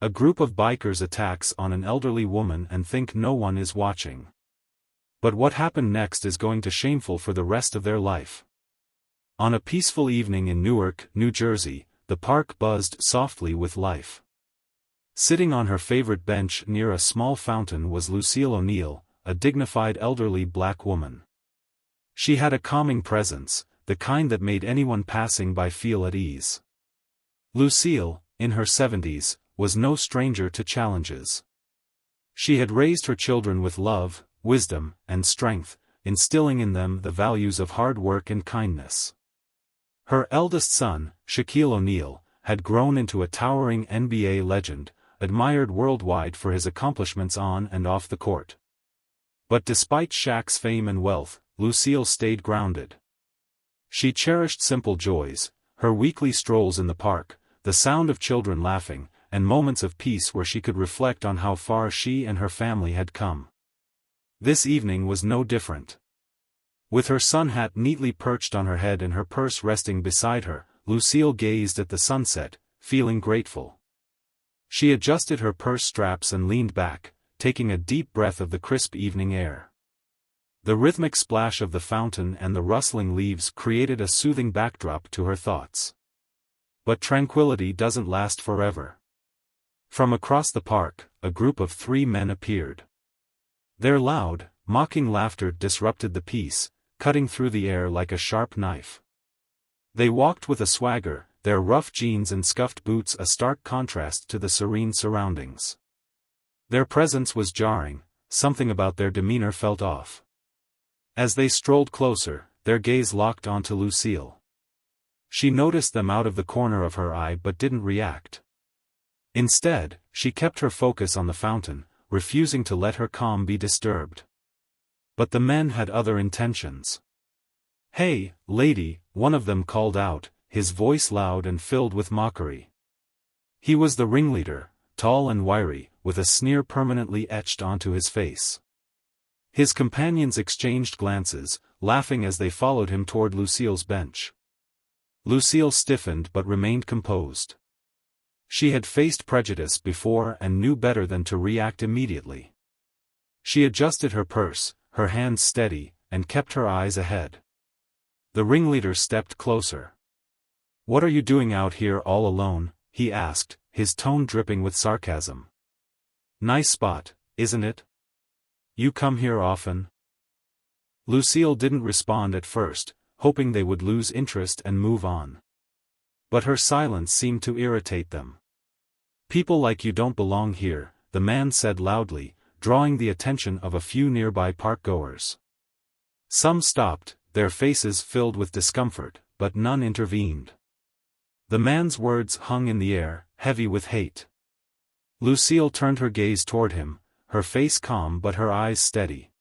A group of bikers attacks on an elderly woman and think no one is watching. But what happened next is going to shameful for the rest of their life. On a peaceful evening in Newark, New Jersey, the park buzzed softly with life. Sitting on her favorite bench near a small fountain was Lucille O'Neal, a dignified elderly black woman. She had a calming presence, the kind that made anyone passing by feel at ease. Lucille, in her 70s, was no stranger to challenges. She had raised her children with love, wisdom, and strength, instilling in them the values of hard work and kindness. Her eldest son, Shaquille O'Neal, had grown into a towering NBA legend, admired worldwide for his accomplishments on and off the court. But despite Shaq's fame and wealth, Lucille stayed grounded. She cherished simple joys, her weekly strolls in the park, the sound of children laughing, and moments of peace where she could reflect on how far she and her family had come. This evening was no different. With her sun hat neatly perched on her head and her purse resting beside her, Lucille gazed at the sunset, feeling grateful. She adjusted her purse straps and leaned back, taking a deep breath of the crisp evening air. The rhythmic splash of the fountain and the rustling leaves created a soothing backdrop to her thoughts. But tranquility doesn't last forever. From across the park, a group of 3 men appeared. Their loud, mocking laughter disrupted the peace, cutting through the air like a sharp knife. They walked with a swagger, their rough jeans and scuffed boots a stark contrast to the serene surroundings. Their presence was jarring, something about their demeanor felt off. As they strolled closer, their gaze locked onto Lucille. She noticed them out of the corner of her eye but didn't react. Instead, she kept her focus on the fountain, refusing to let her calm be disturbed. But the men had other intentions. "Hey, lady," one of them called out, his voice loud and filled with mockery. He was the ringleader, tall and wiry, with a sneer permanently etched onto his face. His companions exchanged glances, laughing as they followed him toward Lucille's bench. Lucille stiffened but remained composed. She had faced prejudice before and knew better than to react immediately. She adjusted her purse, her hands steady, and kept her eyes ahead. The ringleader stepped closer. "What are you doing out here all alone?" he asked, his tone dripping with sarcasm. "Nice spot, isn't it? You come here often?" Lucille didn't respond at first, hoping they would lose interest and move on. But her silence seemed to irritate them. "People like you don't belong here," the man said loudly, drawing the attention of a few nearby park-goers. Some stopped, their faces filled with discomfort, but none intervened. The man's words hung in the air, heavy with hate. Lucille turned her gaze toward him, her face calm but her eyes steady.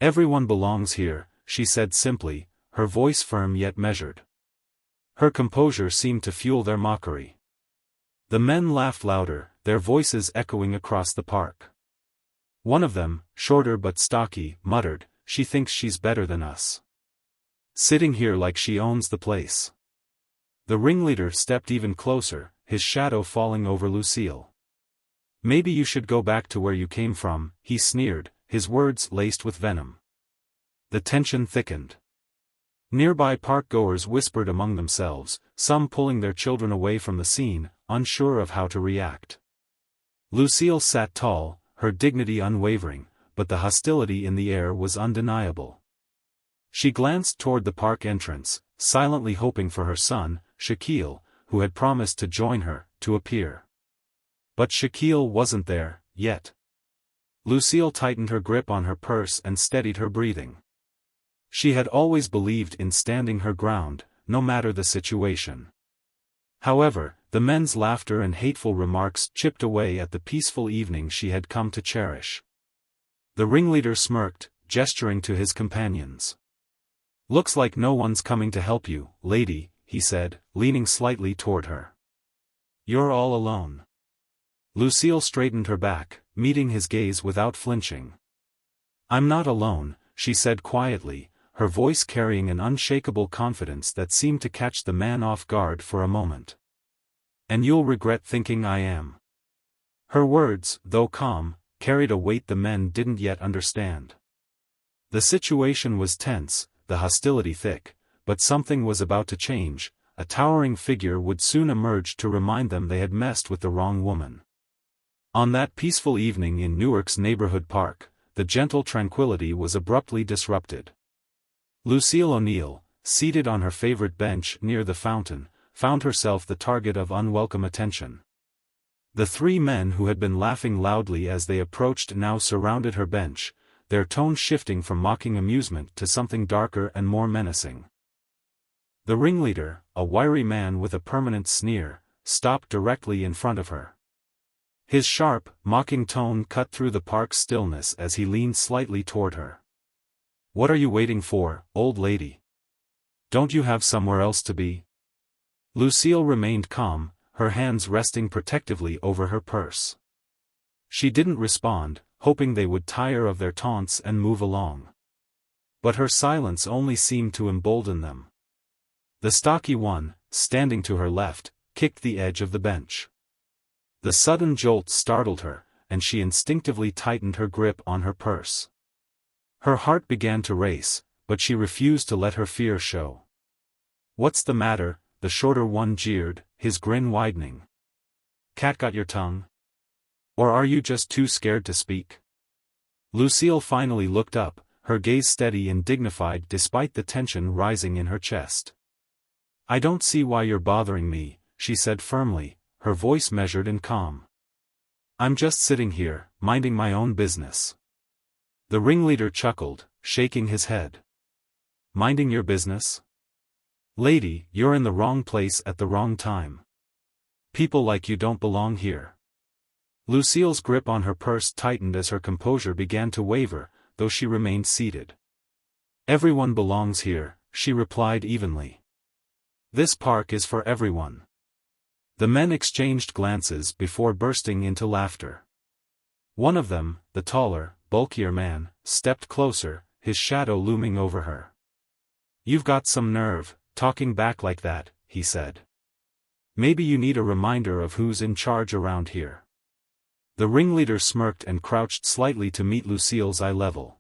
"Everyone belongs here," she said simply, her voice firm yet measured. Her composure seemed to fuel their mockery. The men laughed louder, their voices echoing across the park. One of them, shorter but stocky, muttered, "She thinks she's better than us. Sitting here like she owns the place." The ringleader stepped even closer, his shadow falling over Lucille. "Maybe you should go back to where you came from," he sneered, his words laced with venom. The tension thickened. Nearby park-goers whispered among themselves, some pulling their children away from the scene, unsure of how to react. Lucille sat tall, her dignity unwavering, but the hostility in the air was undeniable. She glanced toward the park entrance, silently hoping for her son, Shaquille, who had promised to join her, to appear. But Shaquille wasn't there, yet. Lucille tightened her grip on her purse and steadied her breathing. She had always believed in standing her ground, no matter the situation. However, the men's laughter and hateful remarks chipped away at the peaceful evening she had come to cherish. The ringleader smirked, gesturing to his companions. "Looks like no one's coming to help you, lady," he said, leaning slightly toward her. "You're all alone." Lucille straightened her back, meeting his gaze without flinching. "I'm not alone," she said quietly, her voice carrying an unshakable confidence that seemed to catch the man off guard for a moment. "And you'll regret thinking I am." Her words, though calm, carried a weight the men didn't yet understand. The situation was tense, the hostility thick, but something was about to change. A towering figure would soon emerge to remind them they had messed with the wrong woman. On that peaceful evening in Newark's neighborhood park, the gentle tranquility was abruptly disrupted. Lucille O'Neal, seated on her favorite bench near the fountain, found herself the target of unwelcome attention. The three men who had been laughing loudly as they approached now surrounded her bench, their tone shifting from mocking amusement to something darker and more menacing. The ringleader, a wiry man with a permanent sneer, stopped directly in front of her. His sharp, mocking tone cut through the park's stillness as he leaned slightly toward her. "What are you waiting for, old lady? Don't you have somewhere else to be?" Lucille remained calm, her hands resting protectively over her purse. She didn't respond, hoping they would tire of their taunts and move along. But her silence only seemed to embolden them. The stocky one, standing to her left, kicked the edge of the bench. The sudden jolt startled her, and she instinctively tightened her grip on her purse. Her heart began to race, but she refused to let her fear show. "What's the matter?" the shorter one jeered, his grin widening. "Cat got your tongue? Or are you just too scared to speak?" Lucille finally looked up, her gaze steady and dignified despite the tension rising in her chest. "I don't see why you're bothering me," she said firmly, her voice measured and calm. "I'm just sitting here, minding my own business." The ringleader chuckled, shaking his head. "Minding your business? Lady, you're in the wrong place at the wrong time. People like you don't belong here." Lucille's grip on her purse tightened as her composure began to waver, though she remained seated. "Everyone belongs here," she replied evenly. "This park is for everyone." The men exchanged glances before bursting into laughter. One of them, the taller, bulkier man, stepped closer, his shadow looming over her. "You've got some nerve, talking back like that," he said. "Maybe you need a reminder of who's in charge around here." The ringleader smirked and crouched slightly to meet Lucille's eye level.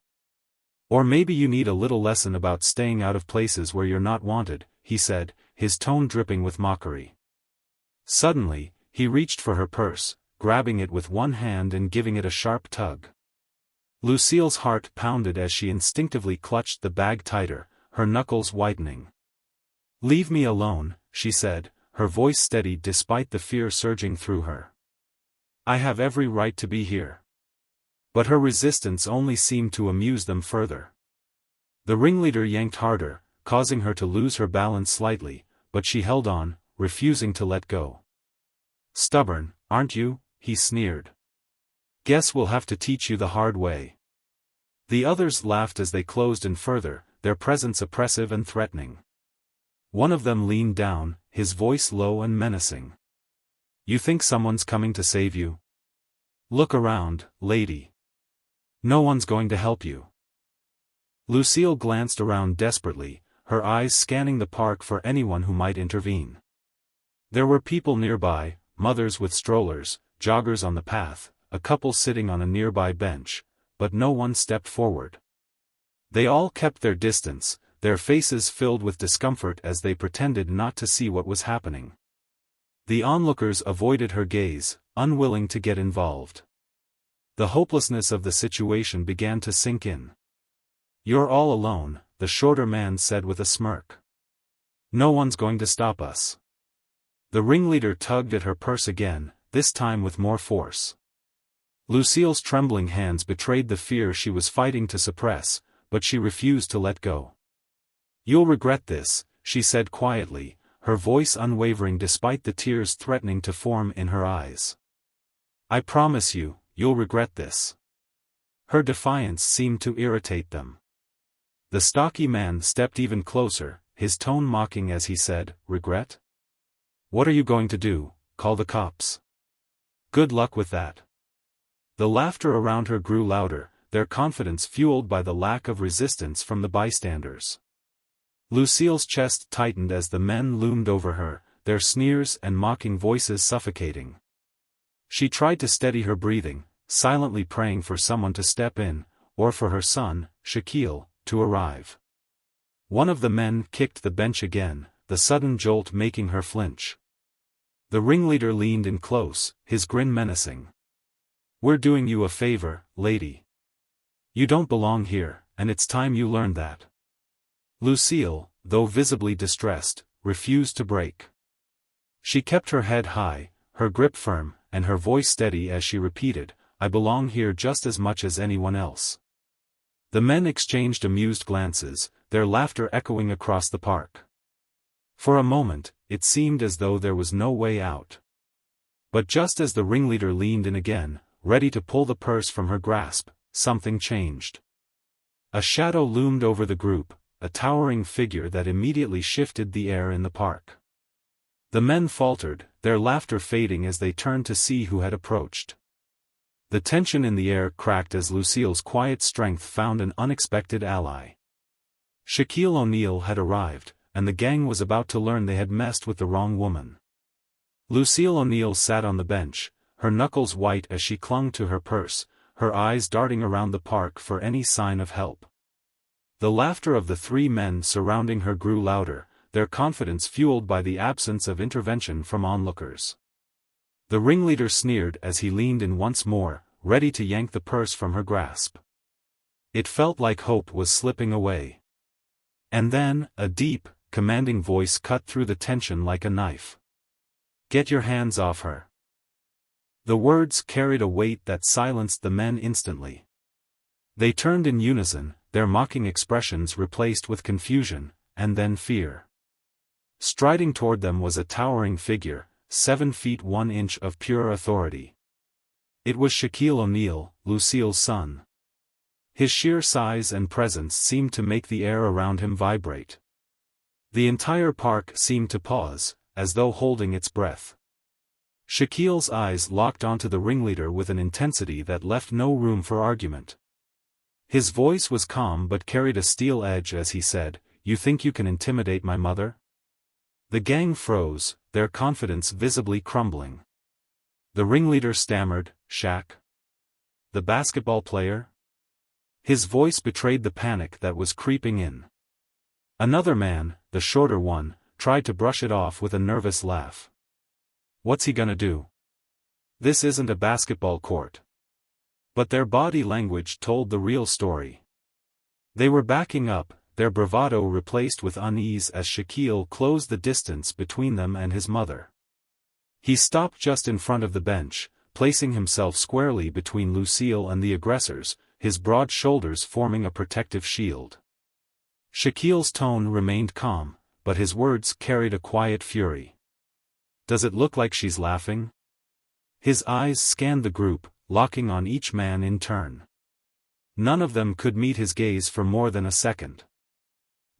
"Or maybe you need a little lesson about staying out of places where you're not wanted," he said, his tone dripping with mockery. Suddenly, he reached for her purse, grabbing it with one hand and giving it a sharp tug. Lucille's heart pounded as she instinctively clutched the bag tighter, her knuckles whitening. "Leave me alone," she said, her voice steady despite the fear surging through her. "I have every right to be here." But her resistance only seemed to amuse them further. The ringleader yanked harder, causing her to lose her balance slightly, but she held on, refusing to let go. "Stubborn, aren't you?" he sneered. "Guess we'll have to teach you the hard way." The others laughed as they closed in further, their presence oppressive and threatening. One of them leaned down, his voice low and menacing. "You think someone's coming to save you? Look around, lady. No one's going to help you." Lucille glanced around desperately, her eyes scanning the park for anyone who might intervene. There were people nearby, mothers with strollers, joggers on the path, a couple sitting on a nearby bench, but no one stepped forward. They all kept their distance, their faces filled with discomfort as they pretended not to see what was happening. The onlookers avoided her gaze, unwilling to get involved. The hopelessness of the situation began to sink in. "You're all alone," the shorter man said with a smirk. "No one's going to stop us." The ringleader tugged at her purse again, this time with more force. Lucille's trembling hands betrayed the fear she was fighting to suppress, but she refused to let go. "You'll regret this," she said quietly, her voice unwavering despite the tears threatening to form in her eyes. "I promise you, you'll regret this." Her defiance seemed to irritate them. The stocky man stepped even closer, his tone mocking as he said, "Regret? What are you going to do, call the cops? Good luck with that." The laughter around her grew louder, their confidence fueled by the lack of resistance from the bystanders. Lucille's chest tightened as the men loomed over her, their sneers and mocking voices suffocating. She tried to steady her breathing, silently praying for someone to step in, or for her son, Shaquille, to arrive. One of the men kicked the bench again, the sudden jolt making her flinch. The ringleader leaned in close, his grin menacing. "We're doing you a favor, lady. You don't belong here, and it's time you learned that." Lucille, though visibly distressed, refused to break. She kept her head high, her grip firm, and her voice steady as she repeated, "I belong here just as much as anyone else." The men exchanged amused glances, their laughter echoing across the park. For a moment, it seemed as though there was no way out. But just as the ringleader leaned in again, ready to pull the purse from her grasp, something changed. A shadow loomed over the group, a towering figure that immediately shifted the air in the park. The men faltered, their laughter fading as they turned to see who had approached. The tension in the air cracked as Lucille's quiet strength found an unexpected ally. Shaquille O'Neal had arrived, and the gang was about to learn they had messed with the wrong woman. Lucille O'Neal sat on the bench, her knuckles white as she clung to her purse, her eyes darting around the park for any sign of help. The laughter of the three men surrounding her grew louder, their confidence fueled by the absence of intervention from onlookers. The ringleader sneered as he leaned in once more, ready to yank the purse from her grasp. It felt like hope was slipping away. And then, a deep, commanding voice cut through the tension like a knife. "Get your hands off her." The words carried a weight that silenced the men instantly. They turned in unison, their mocking expressions replaced with confusion, and then fear. Striding toward them was a towering figure, 7 feet 1 inch of pure authority. It was Shaquille O'Neal, Lucille's son. His sheer size and presence seemed to make the air around him vibrate. The entire park seemed to pause, as though holding its breath. Shaquille's eyes locked onto the ringleader with an intensity that left no room for argument. His voice was calm but carried a steel edge as he said, "You think you can intimidate my mother?" The gang froze, their confidence visibly crumbling. The ringleader stammered, "Shaq? The basketball player?" His voice betrayed the panic that was creeping in. Another man, the shorter one, tried to brush it off with a nervous laugh. "What's he gonna do? This isn't a basketball court." But their body language told the real story. They were backing up, their bravado replaced with unease as Shaquille closed the distance between them and his mother. He stopped just in front of the bench, placing himself squarely between Lucille and the aggressors, his broad shoulders forming a protective shield. Shaquille's tone remained calm, but his words carried a quiet fury. "Does it look like she's laughing?" His eyes scanned the group, locking on each man in turn. None of them could meet his gaze for more than a second.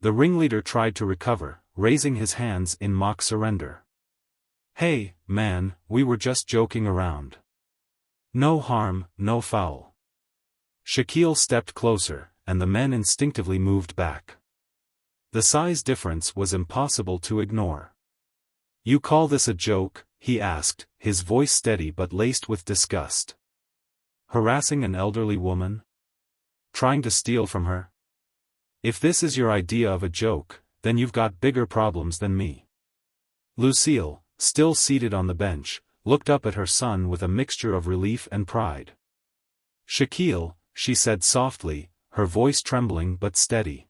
The ringleader tried to recover, raising his hands in mock surrender. "Hey, man, we were just joking around. No harm, no foul." Shaquille stepped closer, and the men instinctively moved back. The size difference was impossible to ignore. "You call this a joke?" he asked, his voice steady but laced with disgust. "Harassing an elderly woman? Trying to steal from her? If this is your idea of a joke, then you've got bigger problems than me." Lucille, still seated on the bench, looked up at her son with a mixture of relief and pride. "Shaquille," she said softly, her voice trembling but steady.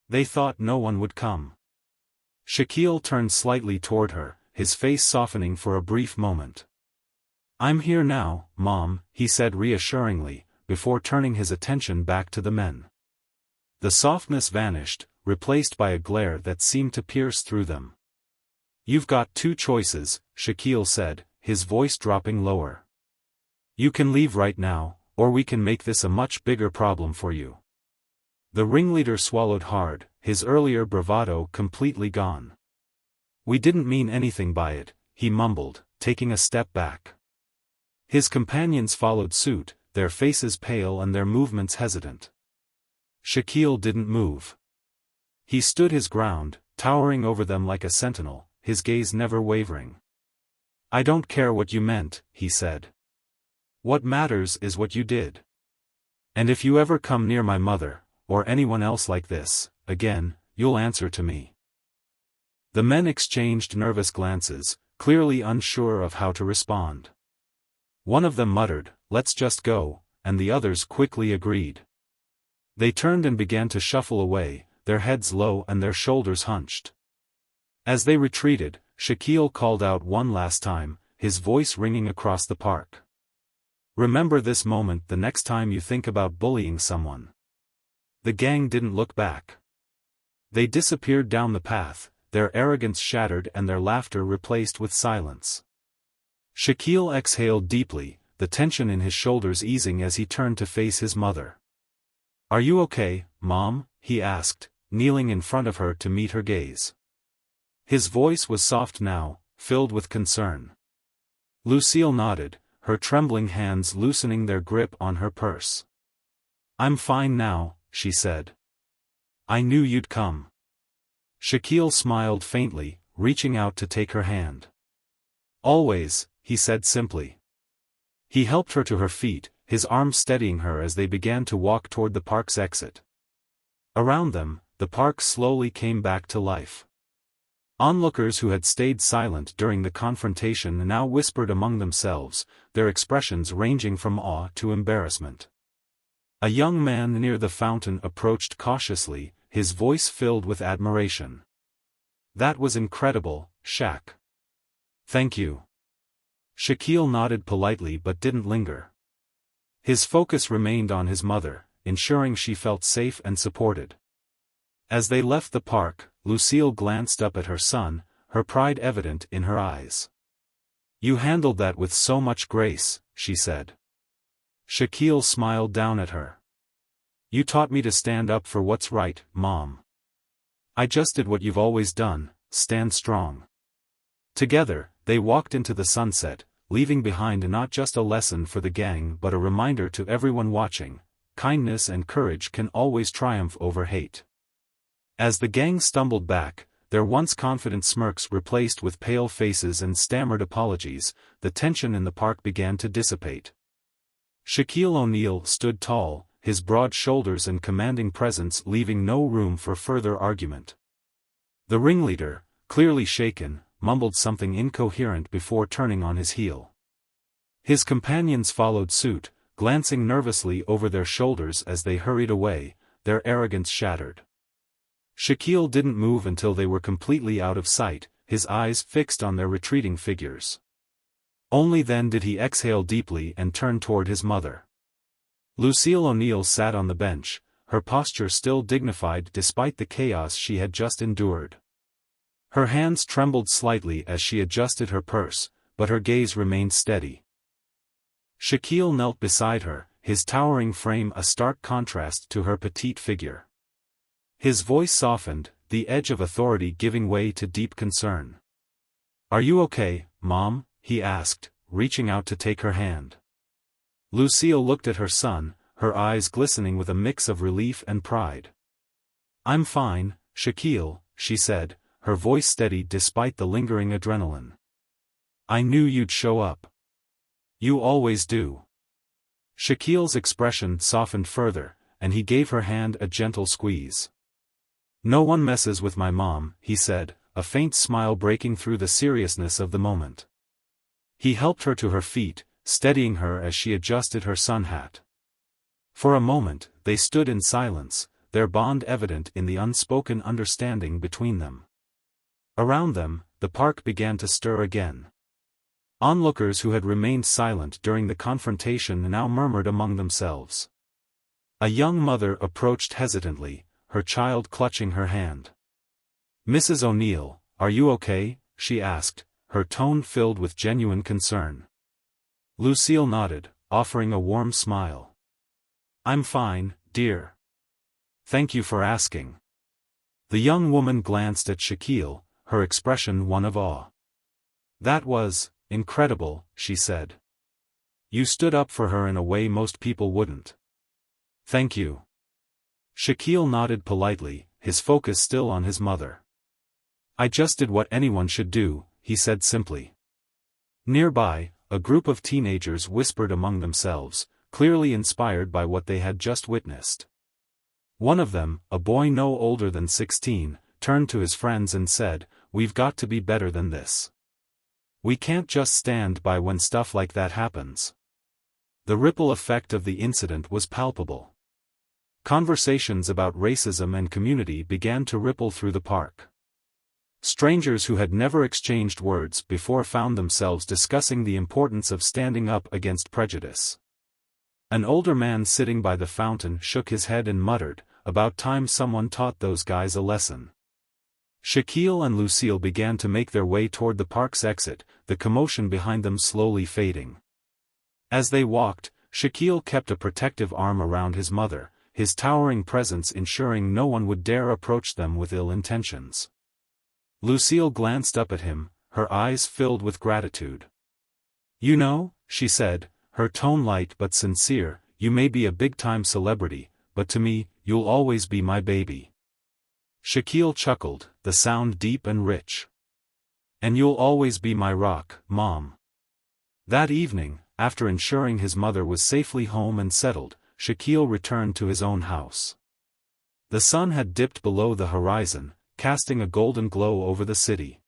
"They thought no one would come." Shaquille turned slightly toward her, his face softening for a brief moment. "I'm here now, Mom," he said reassuringly, before turning his attention back to the men. The softness vanished, replaced by a glare that seemed to pierce through them. "You've got two choices," Shaquille said, his voice dropping lower. "You can leave right now, or we can make this a much bigger problem for you." The ringleader swallowed hard, his earlier bravado completely gone. "We didn't mean anything by it," he mumbled, taking a step back. His companions followed suit, their faces pale and their movements hesitant. Shaquille didn't move. He stood his ground, towering over them like a sentinel, his gaze never wavering. I don't care what you meant, he said. What matters is what you did. And if you ever come near my mother, or anyone else like this, again, you'll answer to me. The men exchanged nervous glances, clearly unsure of how to respond. One of them muttered, "Let's just go," and the others quickly agreed. They turned and began to shuffle away, their heads low and their shoulders hunched. As they retreated, Shaquille called out one last time, his voice ringing across the park. "Remember this moment the next time you think about bullying someone." The gang didn't look back. They disappeared down the path, their arrogance shattered and their laughter replaced with silence. Shaquille exhaled deeply, the tension in his shoulders easing as he turned to face his mother. "Are you okay, Mom?" he asked, kneeling in front of her to meet her gaze. His voice was soft now, filled with concern. Lucille nodded, her trembling hands loosening their grip on her purse. "I'm fine now," she said. "I knew you'd come." Shaquille smiled faintly, reaching out to take her hand. "Always," he said simply. He helped her to her feet, his arm steadying her as they began to walk toward the park's exit. Around them, the park slowly came back to life. Onlookers who had stayed silent during the confrontation now whispered among themselves, their expressions ranging from awe to embarrassment. A young man near the fountain approached cautiously, his voice filled with admiration. "That was incredible, Shaq." "Thank you." Shaquille nodded politely but didn't linger. His focus remained on his mother, ensuring she felt safe and supported. As they left the park, Lucille glanced up at her son, her pride evident in her eyes. "You handled that with so much grace," she said. Shaquille smiled down at her. "You taught me to stand up for what's right, Mom. I just did what you've always done, stand strong." Together, they walked into the sunset, leaving behind not just a lesson for the gang but a reminder to everyone watching: kindness and courage can always triumph over hate. As the gang stumbled back, their once confident smirks replaced with pale faces and stammered apologies, the tension in the park began to dissipate. Shaquille O'Neal stood tall, his broad shoulders and commanding presence leaving no room for further argument. The ringleader, clearly shaken, mumbled something incoherent before turning on his heel. His companions followed suit, glancing nervously over their shoulders as they hurried away, their arrogance shattered. Shaquille didn't move until they were completely out of sight, his eyes fixed on their retreating figures. Only then did he exhale deeply and turn toward his mother. Lucille O'Neal sat on the bench, her posture still dignified despite the chaos she had just endured. Her hands trembled slightly as she adjusted her purse, but her gaze remained steady. Shaquille knelt beside her, his towering frame a stark contrast to her petite figure. His voice softened, the edge of authority giving way to deep concern. "Are you okay, Mom?" he asked, reaching out to take her hand. Lucille looked at her son, her eyes glistening with a mix of relief and pride. "I'm fine, Shaquille," she said, her voice steady despite the lingering adrenaline. "I knew you'd show up. You always do." Shaquille's expression softened further, and he gave her hand a gentle squeeze. "No one messes with my mom," he said, a faint smile breaking through the seriousness of the moment. He helped her to her feet, steadying her as she adjusted her sun hat. For a moment, they stood in silence, their bond evident in the unspoken understanding between them. Around them, the park began to stir again. Onlookers who had remained silent during the confrontation now murmured among themselves. A young mother approached hesitantly, her child clutching her hand. "Mrs. O'Neal, are you okay?" she asked, her tone filled with genuine concern. Lucille nodded, offering a warm smile. "I'm fine, dear. Thank you for asking." The young woman glanced at Shaquille, her expression one of awe. "That was incredible," she said. "You stood up for her in a way most people wouldn't." "Thank you." Shaquille nodded politely, his focus still on his mother. "I just did what anyone should do," he said simply. Nearby, a group of teenagers whispered among themselves, clearly inspired by what they had just witnessed. One of them, a boy no older than 16, turned to his friends and said, "We've got to be better than this. We can't just stand by when stuff like that happens." The ripple effect of the incident was palpable. Conversations about racism and community began to ripple through the park. Strangers who had never exchanged words before found themselves discussing the importance of standing up against prejudice. An older man sitting by the fountain shook his head and muttered, "About time someone taught those guys a lesson." Shaquille and Lucille began to make their way toward the park's exit, the commotion behind them slowly fading. As they walked, Shaquille kept a protective arm around his mother, his towering presence ensuring no one would dare approach them with ill intentions. Lucille glanced up at him, her eyes filled with gratitude. "You know," she said, her tone light but sincere, "you may be a big-time celebrity, but to me, you'll always be my baby." Shaquille chuckled, the sound deep and rich. "And you'll always be my rock, Mom." That evening, after ensuring his mother was safely home and settled, Shaquille returned to his own house. The sun had dipped below the horizon, casting a golden glow over the city.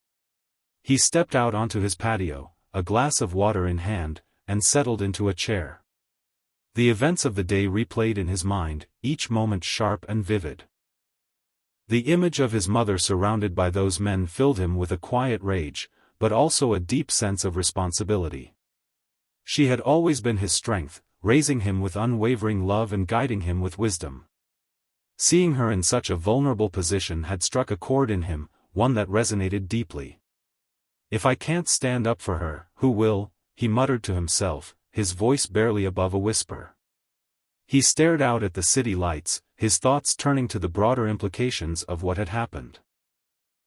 He stepped out onto his patio, a glass of water in hand, and settled into a chair. The events of the day replayed in his mind, each moment sharp and vivid. The image of his mother surrounded by those men filled him with a quiet rage, but also a deep sense of responsibility. She had always been his strength, raising him with unwavering love and guiding him with wisdom. Seeing her in such a vulnerable position had struck a chord in him, one that resonated deeply. "If I can't stand up for her, who will?" he muttered to himself, his voice barely above a whisper. He stared out at the city lights, his thoughts turning to the broader implications of what had happened.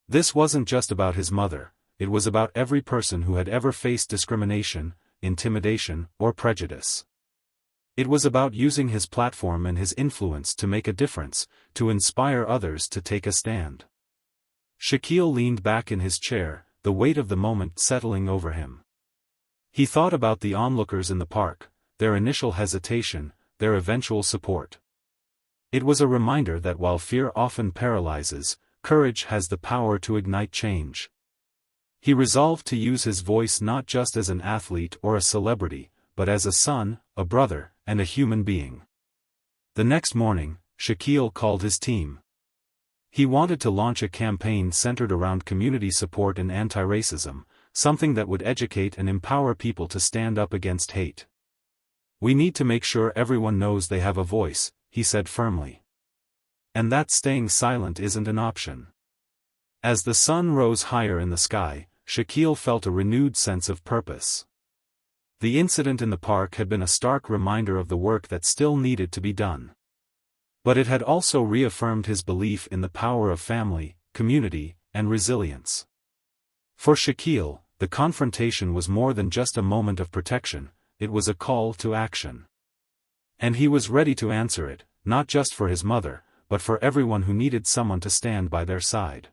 This wasn't just about his mother, it was about every person who had ever faced discrimination, intimidation, or prejudice. It was about using his platform and his influence to make a difference, to inspire others to take a stand. Shaquille leaned back in his chair, the weight of the moment settling over him. He thought about the onlookers in the park, their initial hesitation, their eventual support. It was a reminder that while fear often paralyzes, courage has the power to ignite change. He resolved to use his voice not just as an athlete or a celebrity, but as a son, a brother, and a human being. The next morning, Shaquille called his team. He wanted to launch a campaign centered around community support and anti-racism, something that would educate and empower people to stand up against hate. "We need to make sure everyone knows they have a voice," he said firmly. "And that staying silent isn't an option." As the sun rose higher in the sky, Shaquille felt a renewed sense of purpose. The incident in the park had been a stark reminder of the work that still needed to be done. But it had also reaffirmed his belief in the power of family, community, and resilience. For Shaquille, the confrontation was more than just a moment of protection, it was a call to action. And he was ready to answer it, not just for his mother, but for everyone who needed someone to stand by their side.